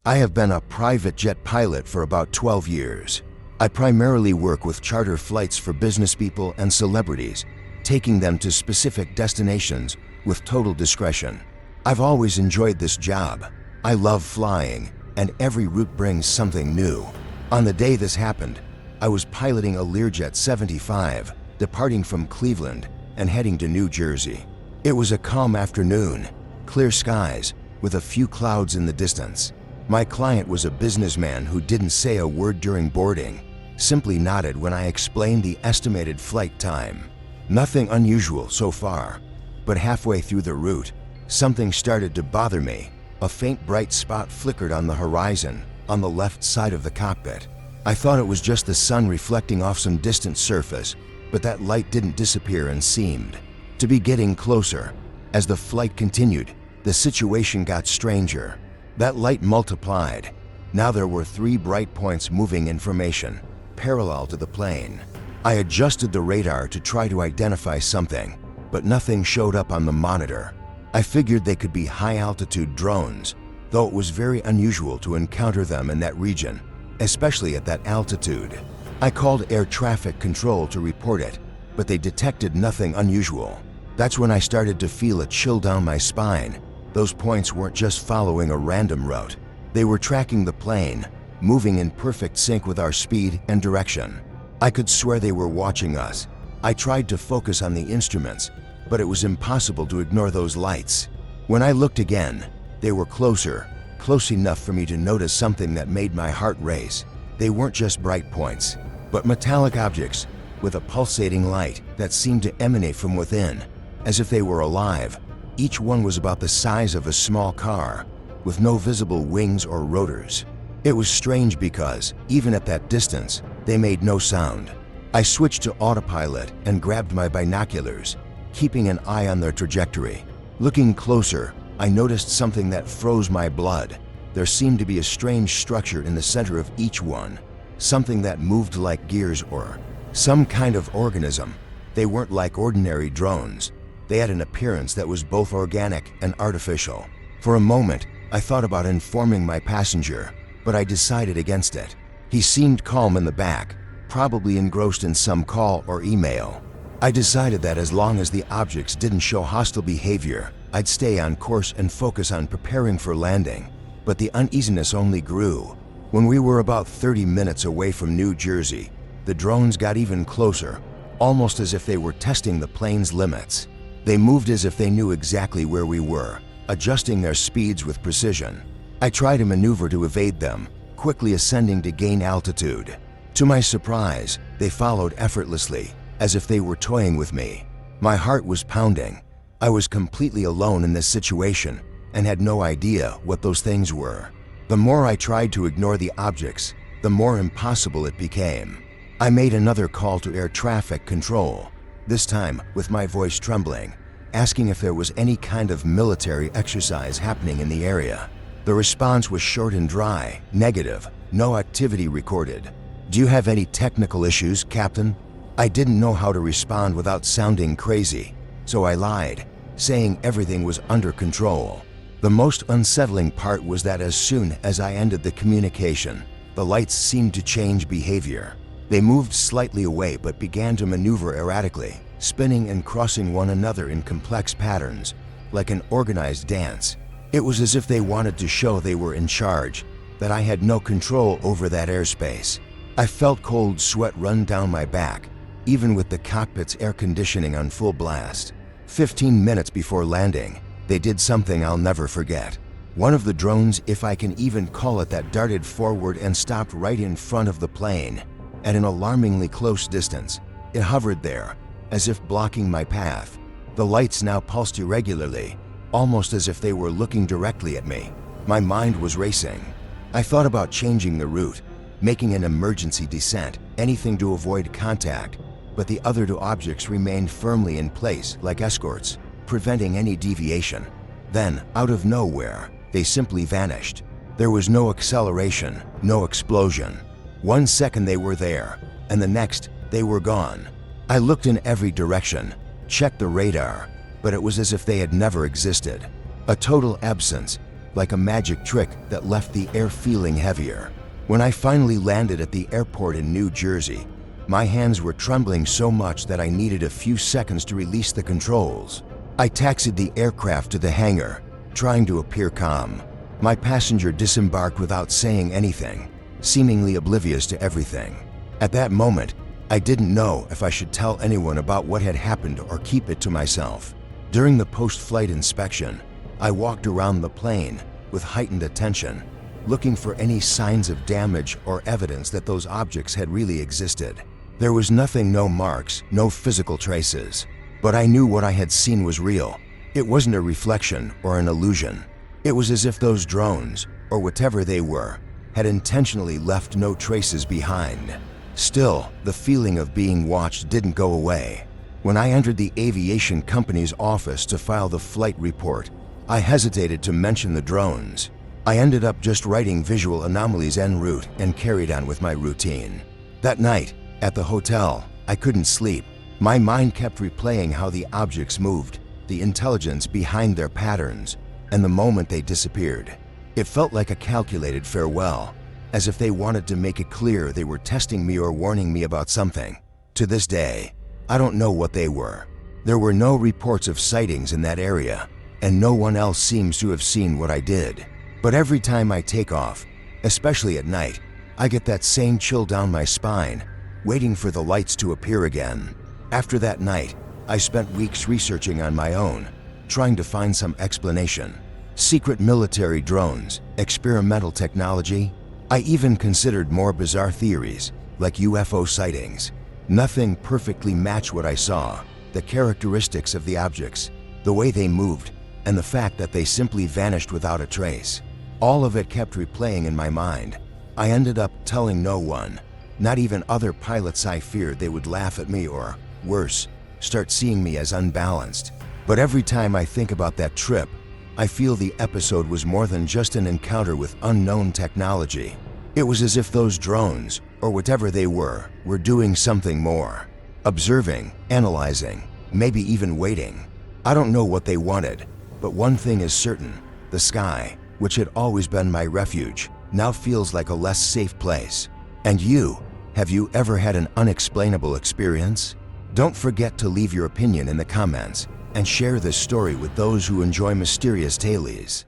I have been a private jet pilot for about 12 years. I primarily work with charter flights for business people and celebrities, taking them to specific destinations with total discretion. I've always enjoyed this job. I love flying, and every route brings something new. On the day this happened, I was piloting a Learjet 75, departing from Cleveland and heading to New Jersey. It was a calm afternoon, clear skies, with a few clouds in the distance. My client was a businessman who didn't say a word during boarding, simply nodded when I explained the estimated flight time. Nothing unusual so far, but halfway through the route, something started to bother me. A faint bright spot flickered on the horizon, on the left side of the cockpit. I thought it was just the sun reflecting off some distant surface, but that light didn't disappear and seemed to be getting closer. As the flight continued, the situation got stranger. That light multiplied. Now there were 3 bright points moving in formation, parallel to the plane. I adjusted the radar to try to identify something, but nothing showed up on the monitor. I figured they could be high-altitude drones, though it was very unusual to encounter them in that region, especially at that altitude. I called air traffic control to report it, but they detected nothing unusual. That's when I started to feel a chill down my spine. Those points weren't just following a random route. They were tracking the plane, moving in perfect sync with our speed and direction. I could swear they were watching us. I tried to focus on the instruments, but it was impossible to ignore those lights. When I looked again, they were closer, close enough for me to notice something that made my heart race. They weren't just bright points, but metallic objects with a pulsating light that seemed to emanate from within, as if they were alive. Each one was about the size of a small car, with no visible wings or rotors. It was strange because, even at that distance, they made no sound. I switched to autopilot and grabbed my binoculars, keeping an eye on their trajectory. Looking closer, I noticed something that froze my blood. There seemed to be a strange structure in the center of each one, something that moved like gears or some kind of organism. They weren't like ordinary drones. They had an appearance that was both organic and artificial. For a moment, I thought about informing my passenger, but I decided against it. He seemed calm in the back, probably engrossed in some call or email. I decided that as long as the objects didn't show hostile behavior, I'd stay on course and focus on preparing for landing. But the uneasiness only grew. When we were about 30 minutes away from New Jersey, the drones got even closer, almost as if they were testing the plane's limits. They moved as if they knew exactly where we were, adjusting their speeds with precision. I tried a maneuver to evade them, quickly ascending to gain altitude. To my surprise, they followed effortlessly, as if they were toying with me. My heart was pounding. I was completely alone in this situation and had no idea what those things were. The more I tried to ignore the objects, the more impossible it became. I made another call to air traffic control, this time with my voice trembling, asking if there was any kind of military exercise happening in the area. The response was short and dry, negative, no activity recorded. "Do you have any technical issues, Captain?" I didn't know how to respond without sounding crazy, so I lied, saying everything was under control. The most unsettling part was that as soon as I ended the communication, the lights seemed to change behavior. They moved slightly away but began to maneuver erratically, spinning and crossing one another in complex patterns, like an organized dance. It was as if they wanted to show they were in charge, that I had no control over that airspace. I felt cold sweat run down my back, even with the cockpit's air conditioning on full blast. 15 minutes before landing, they did something I'll never forget. One of the drones, if I can even call it that, darted forward and stopped right in front of the plane. At an alarmingly close distance, it hovered there, as if blocking my path. The lights now pulsed irregularly, almost as if they were looking directly at me. My mind was racing. I thought about changing the route, making an emergency descent, anything to avoid contact, but the other 2 objects remained firmly in place like escorts, preventing any deviation. Then, out of nowhere, they simply vanished. There was no acceleration, no explosion. 1 second they were there, and the next, they were gone. I looked in every direction, checked the radar, but it was as if they had never existed. A total absence, like a magic trick that left the air feeling heavier. When I finally landed at the airport in New Jersey, my hands were trembling so much that I needed a few seconds to release the controls. I taxied the aircraft to the hangar, trying to appear calm. My passenger disembarked without saying anything, seemingly oblivious to everything. At that moment, I didn't know if I should tell anyone about what had happened or keep it to myself. During the post-flight inspection, I walked around the plane with heightened attention, looking for any signs of damage or evidence that those objects had really existed. There was nothing, no marks, no physical traces. But I knew what I had seen was real. It wasn't a reflection or an illusion. It was as if those drones, or whatever they were, had intentionally left no traces behind. Still, the feeling of being watched didn't go away. When I entered the aviation company's office to file the flight report, I hesitated to mention the drones. I ended up just writing visual anomalies en route and carried on with my routine. That night, at the hotel, I couldn't sleep. My mind kept replaying how the objects moved, the intelligence behind their patterns, and the moment they disappeared. It felt like a calculated farewell, as if they wanted to make it clear they were testing me or warning me about something. To this day, I don't know what they were. There were no reports of sightings in that area, and no one else seems to have seen what I did. But every time I take off, especially at night, I get that same chill down my spine, waiting for the lights to appear again. After that night, I spent weeks researching on my own, trying to find some explanation. Secret military drones, experimental technology. I even considered more bizarre theories, like UFO sightings. Nothing perfectly matched what I saw, the characteristics of the objects, the way they moved, and the fact that they simply vanished without a trace. All of it kept replaying in my mind. I ended up telling no one, not even other pilots. I feared they would laugh at me or, worse, start seeing me as unbalanced. But every time I think about that trip, I feel the episode was more than just an encounter with unknown technology. It was as if those drones, or whatever they were doing something more. Observing, analyzing, maybe even waiting. I don't know what they wanted, but one thing is certain: the sky, which had always been my refuge, now feels like a less safe place. And you, have you ever had an unexplainable experience? Don't forget to leave your opinion in the comments and share this story with those who enjoy mysterious tales.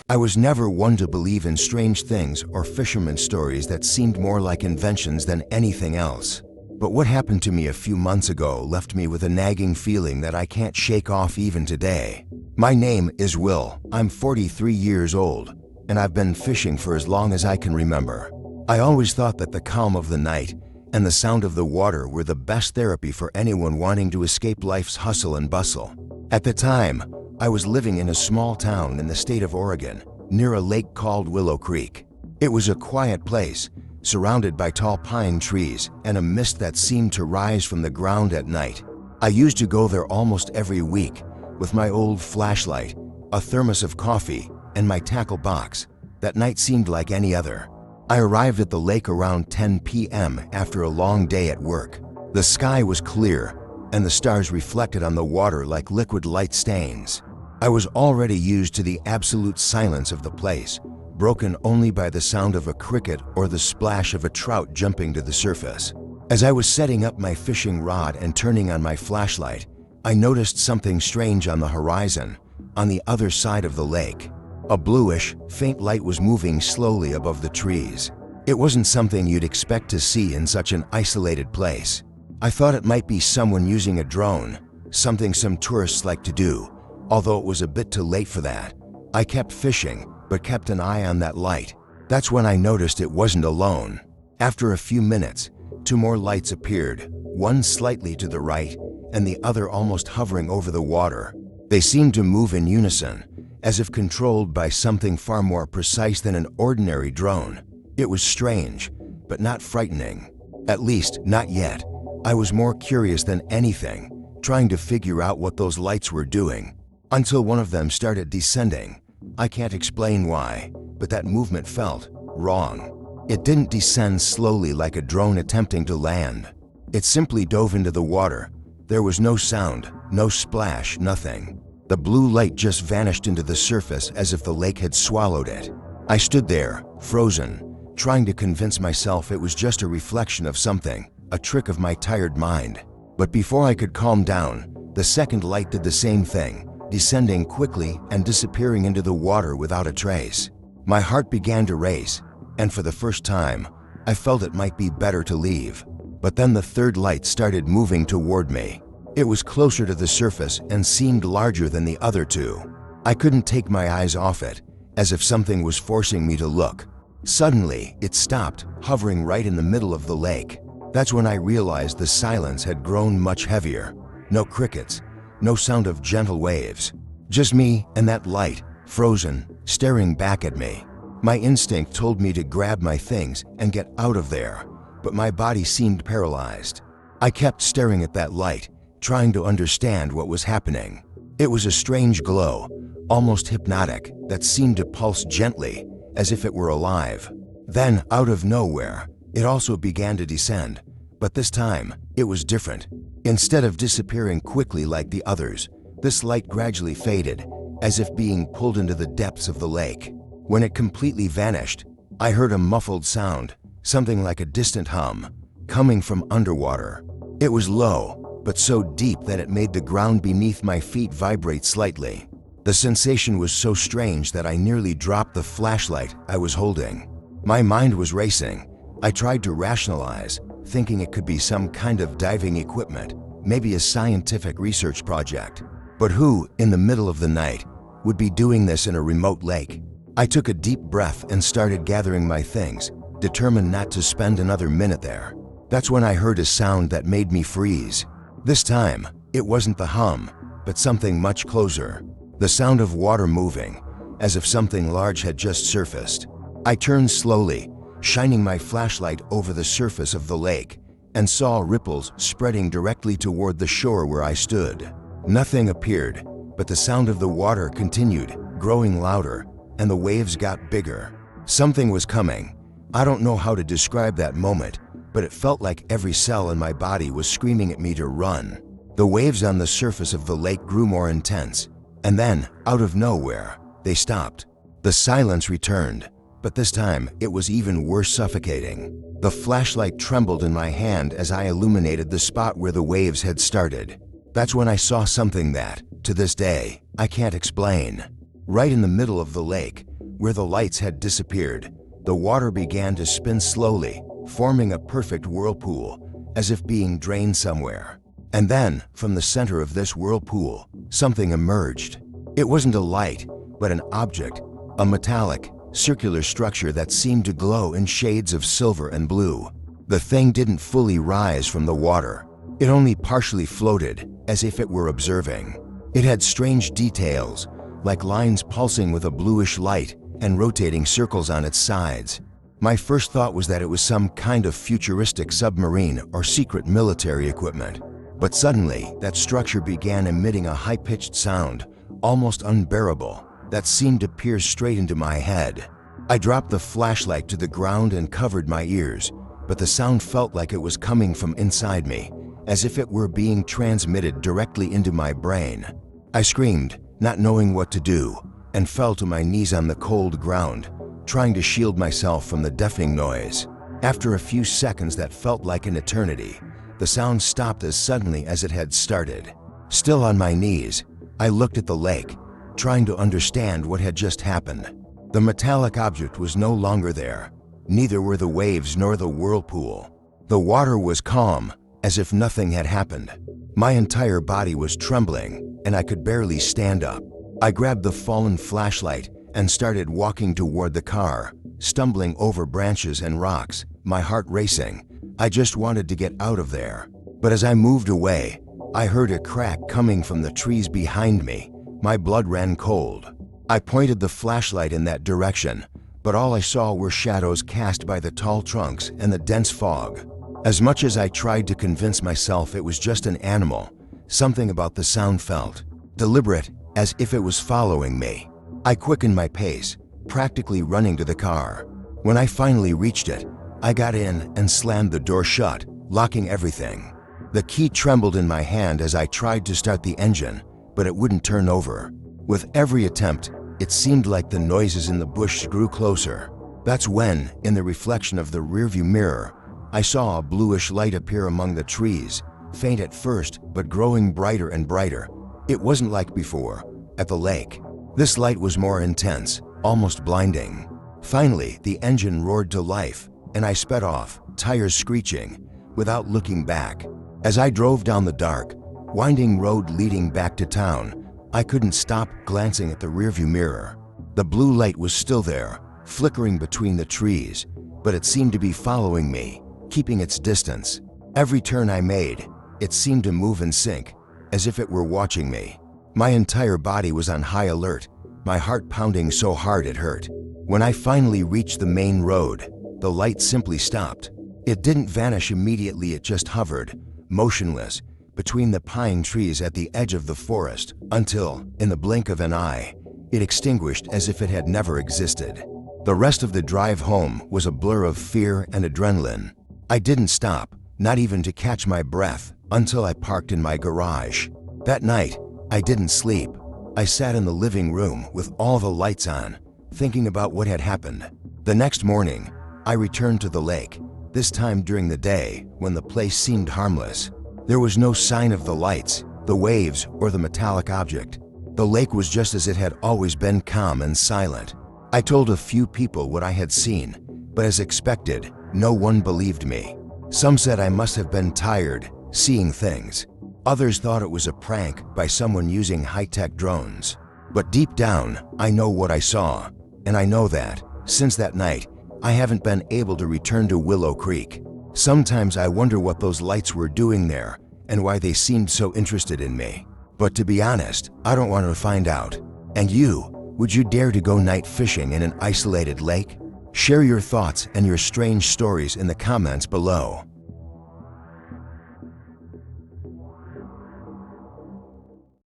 I was never one to believe in strange things or fisherman stories that seemed more like inventions than anything else. But what happened to me a few months ago left me with a nagging feeling that I can't shake off even today. My name is Will. I'm 43 years old, and I've been fishing for as long as I can remember. I always thought that the calm of the night and the sound of the water were the best therapy for anyone wanting to escape life's hustle and bustle. At the time, I was living in a small town in the state of Oregon, near a lake called Willow Creek. It was a quiet place, surrounded by tall pine trees and a mist that seemed to rise from the ground at night. I used to go there almost every week with my old flashlight, a thermos of coffee, and my tackle box. That night seemed like any other. I arrived at the lake around 10 p.m. after a long day at work. The sky was clear, and the stars reflected on the water like liquid light stains. I was already used to the absolute silence of the place, broken only by the sound of a cricket or the splash of a trout jumping to the surface. As I was setting up my fishing rod and turning on my flashlight, I noticed something strange on the horizon, on the other side of the lake. A bluish, faint light was moving slowly above the trees. It wasn't something you'd expect to see in such an isolated place. I thought it might be someone using a drone, something some tourists like to do, although it was a bit too late for that. I kept fishing, but kept an eye on that light. That's when I noticed it wasn't alone. After a few minutes, two more lights appeared, one slightly to the right and the other almost hovering over the water. They seemed to move in unison, as if controlled by something far more precise than an ordinary drone. It was strange, but not frightening. At least, not yet. I was more curious than anything, trying to figure out what those lights were doing, until one of them started descending. I can't explain why, but that movement felt wrong. It didn't descend slowly like a drone attempting to land. It simply dove into the water. There was no sound, no splash, nothing. The blue light just vanished into the surface as if the lake had swallowed it. I stood there, frozen, trying to convince myself it was just a reflection of something, a trick of my tired mind. But before I could calm down, the second light did the same thing, descending quickly and disappearing into the water without a trace. My heart began to race, and for the first time, I felt it might be better to leave. But then the third light started moving toward me. It was closer to the surface and seemed larger than the other two. I couldn't take my eyes off it, as if something was forcing me to look. Suddenly, it stopped, hovering right in the middle of the lake. That's when I realized the silence had grown much heavier. No crickets, no sound of gentle waves. Just me and that light, frozen, staring back at me. My instinct told me to grab my things and get out of there, but my body seemed paralyzed. I kept staring at that light, trying to understand what was happening. It was a strange glow, almost hypnotic, that seemed to pulse gently, as if it were alive. Then, out of nowhere, it also began to descend, but this time, it was different. Instead of disappearing quickly like the others, this light gradually faded, as if being pulled into the depths of the lake. When it completely vanished, I heard a muffled sound, something like a distant hum, coming from underwater. It was low, but so deep that it made the ground beneath my feet vibrate slightly. The sensation was so strange that I nearly dropped the flashlight I was holding. My mind was racing. I tried to rationalize, thinking it could be some kind of diving equipment, maybe a scientific research project. But who, in the middle of the night, would be doing this in a remote lake? I took a deep breath and started gathering my things, determined not to spend another minute there. That's when I heard a sound that made me freeze. This time, it wasn't the hum, but something much closer. The sound of water moving, as if something large had just surfaced. I turned slowly, shining my flashlight over the surface of the lake, and saw ripples spreading directly toward the shore where I stood. Nothing appeared, but the sound of the water continued, growing louder, and the waves got bigger. Something was coming. I don't know how to describe that moment, but it felt like every cell in my body was screaming at me to run. The waves on the surface of the lake grew more intense, and then, out of nowhere, they stopped. The silence returned, but this time it was even worse suffocating. The flashlight trembled in my hand as I illuminated the spot where the waves had started. That's when I saw something that, to this day, I can't explain. Right in the middle of the lake, where the lights had disappeared, the water began to spin slowly, forming a perfect whirlpool, as if being drained somewhere. And then, from the center of this whirlpool, something emerged. It wasn't a light, but an object, a metallic, circular structure that seemed to glow in shades of silver and blue. The thing didn't fully rise from the water. It only partially floated, as if it were observing. It had strange details, like lines pulsing with a bluish light and rotating circles on its sides. My first thought was that it was some kind of futuristic submarine or secret military equipment. But suddenly, that structure began emitting a high-pitched sound, almost unbearable, that seemed to pierce straight into my head. I dropped the flashlight to the ground and covered my ears, but the sound felt like it was coming from inside me, as if it were being transmitted directly into my brain. I screamed, not knowing what to do, and fell to my knees on the cold ground, trying to shield myself from the deafening noise. After a few seconds that felt like an eternity, the sound stopped as suddenly as it had started. Still on my knees, I looked at the lake, trying to understand what had just happened. The metallic object was no longer there. Neither were the waves nor the whirlpool. The water was calm, as if nothing had happened. My entire body was trembling, and I could barely stand up. I grabbed the fallen flashlight and started walking toward the car, stumbling over branches and rocks, my heart racing. I just wanted to get out of there. But as I moved away, I heard a crack coming from the trees behind me. My blood ran cold. I pointed the flashlight in that direction, but all I saw were shadows cast by the tall trunks and the dense fog. As much as I tried to convince myself it was just an animal, something about the sound felt deliberate, as if it was following me. I quickened my pace, practically running to the car. When I finally reached it, I got in and slammed the door shut, locking everything. The key trembled in my hand as I tried to start the engine, but it wouldn't turn over. With every attempt, it seemed like the noises in the bush grew closer. That's when, in the reflection of the rearview mirror, I saw a bluish light appear among the trees, faint at first, but growing brighter and brighter. It wasn't like before, at the lake. This light was more intense, almost blinding. Finally, the engine roared to life, and I sped off, tires screeching, without looking back. As I drove down the dark, winding road leading back to town, I couldn't stop glancing at the rearview mirror. The blue light was still there, flickering between the trees, but it seemed to be following me, keeping its distance. Every turn I made, it seemed to move in sync, as if it were watching me. My entire body was on high alert, my heart pounding so hard it hurt. When I finally reached the main road, the light simply stopped. It didn't vanish immediately, it just hovered, motionless, between the pine trees at the edge of the forest, until, in the blink of an eye, it extinguished as if it had never existed. The rest of the drive home was a blur of fear and adrenaline. I didn't stop, not even to catch my breath, until I parked in my garage. That night, I didn't sleep. I sat in the living room with all the lights on, thinking about what had happened. The next morning, I returned to the lake, this time during the day when the place seemed harmless. There was no sign of the lights, the waves, or the metallic object. The lake was just as it had always been, calm and silent. I told a few people what I had seen, but as expected, no one believed me. Some said I must have been tired, seeing things. Others thought it was a prank by someone using high-tech drones. But deep down, I know what I saw, and I know that, since that night, I haven't been able to return to Willow Creek. Sometimes I wonder what those lights were doing there, and why they seemed so interested in me. But to be honest, I don't want to find out. And you, would you dare to go night fishing in an isolated lake? Share your thoughts and your strange stories in the comments below.